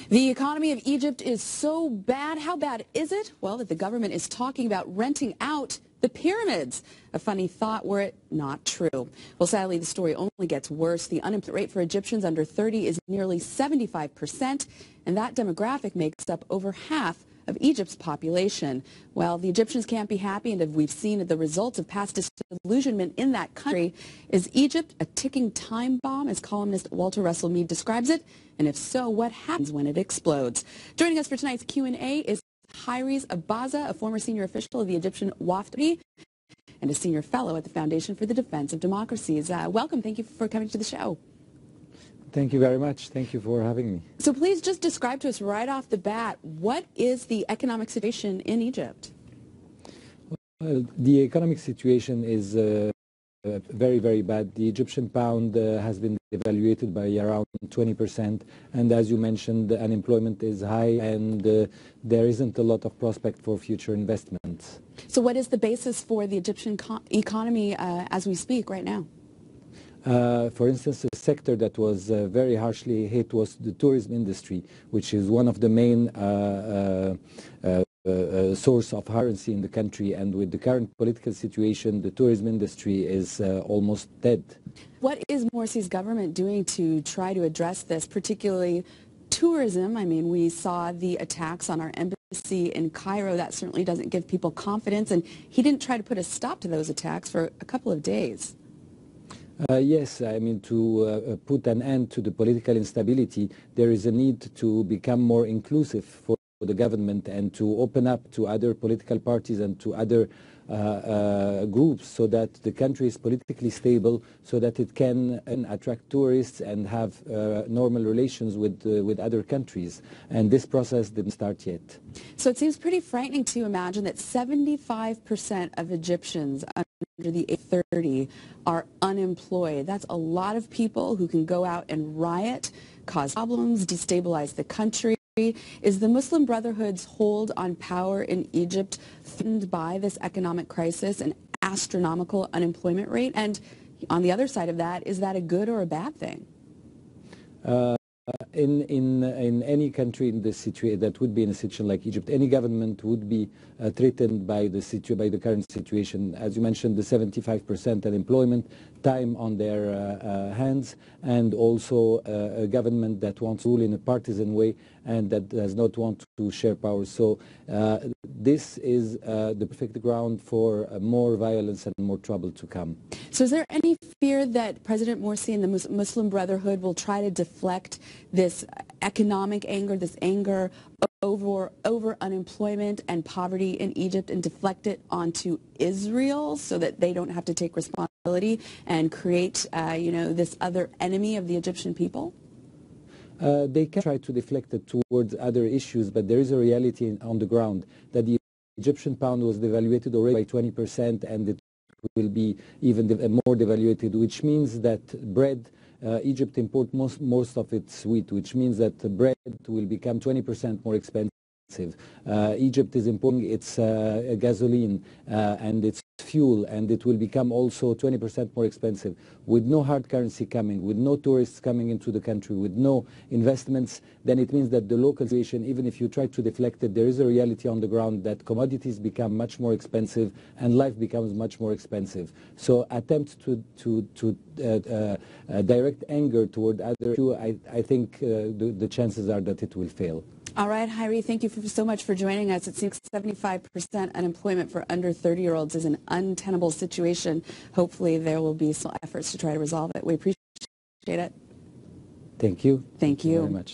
The economy of Egypt is so bad. How bad is it? Well, that the government is talking about renting out the pyramids. A funny thought were it not true. Well, sadly, the story only gets worse. The unemployment rate for Egyptians under 30 is nearly 75%, and that demographic makes up over half of Egypt's population. Well, the Egyptians can't be happy, and as we've seen the results of past disillusionment in that country. Is Egypt a ticking time bomb, as columnist Walter Russell Mead describes it? And if so, what happens when it explodes? Joining us for tonight's Q&A is Khairi Abaza, a former senior official of the Egyptian Wafd and a senior fellow at the Foundation for the Defense of Democracies. Welcome. Thank you for coming to the show. Thank you very much. Thank you for having me. So please just describe to us right off the bat, what is the economic situation in Egypt? Well, the economic situation is very, very bad. The Egyptian pound has been devaluated by around 20%, and as you mentioned, the unemployment is high, and there isn't a lot of prospect for future investments. So what is the basis for the Egyptian economy as we speak right now? For instance, a sector that was very harshly hit was the tourism industry, which is one of the main source of currency in the country, and with the current political situation, the tourism industry is almost dead. What is Morsi's government doing to try to address this, particularly tourism? I mean, we saw the attacks on our embassy in Cairo. That certainly doesn't give people confidence, and he didn't try to put a stop to those attacks for a couple of days. Yes, I mean, to put an end to the political instability, there is a need to become more inclusive for the government and to open up to other political parties and to other groups, so that the country is politically stable, so that it can attract tourists and have normal relations with other countries. And this process didn't start yet. So it seems pretty frightening to imagine that 75% of Egyptians under the age of 30 are unemployed. That's a lot of people who can go out and riot, cause problems, destabilize the country. Is the Muslim Brotherhood's hold on power in Egypt threatened by this economic crisis and astronomical unemployment rate? And on the other side of that, is that a good or a bad thing? In any country in this situation that would be in a situation like Egypt, any government would be threatened by the current situation. As you mentioned, the 75% unemployment, time on their hands, and also a government that wants to rule in a partisan way and that does not want to share power. So this is the perfect ground for more violence and more trouble to come. So is there any fear that President Morsi and the Muslim Brotherhood will try to deflect this economic anger, this anger over unemployment and poverty in Egypt, and deflect it onto Israel so that they don't have to take responsibility and create, this other enemy of the Egyptian people? They can try to deflect it towards other issues, but there is a reality on the ground that the Egyptian pound was devaluated already by 20%, and it will be even more devaluated, which means that bread, Egypt imports most of its wheat, which means that bread will become 20% more expensive. Egypt is importing its gasoline and its fuel, and it will become also 20% more expensive. With no hard currency coming, with no tourists coming into the country, with no investments, then it means that the local situation, even if you try to deflect it, there is a reality on the ground that commodities become much more expensive and life becomes much more expensive. So attempts to direct anger toward other issues, I think the chances are that it will fail. All right, Khairi, thank you so much for joining us. It seems 75% unemployment for under 30-year-olds is an untenable situation. Hopefully there will be some efforts to try to resolve it. We appreciate it. Thank you. Thank you very much.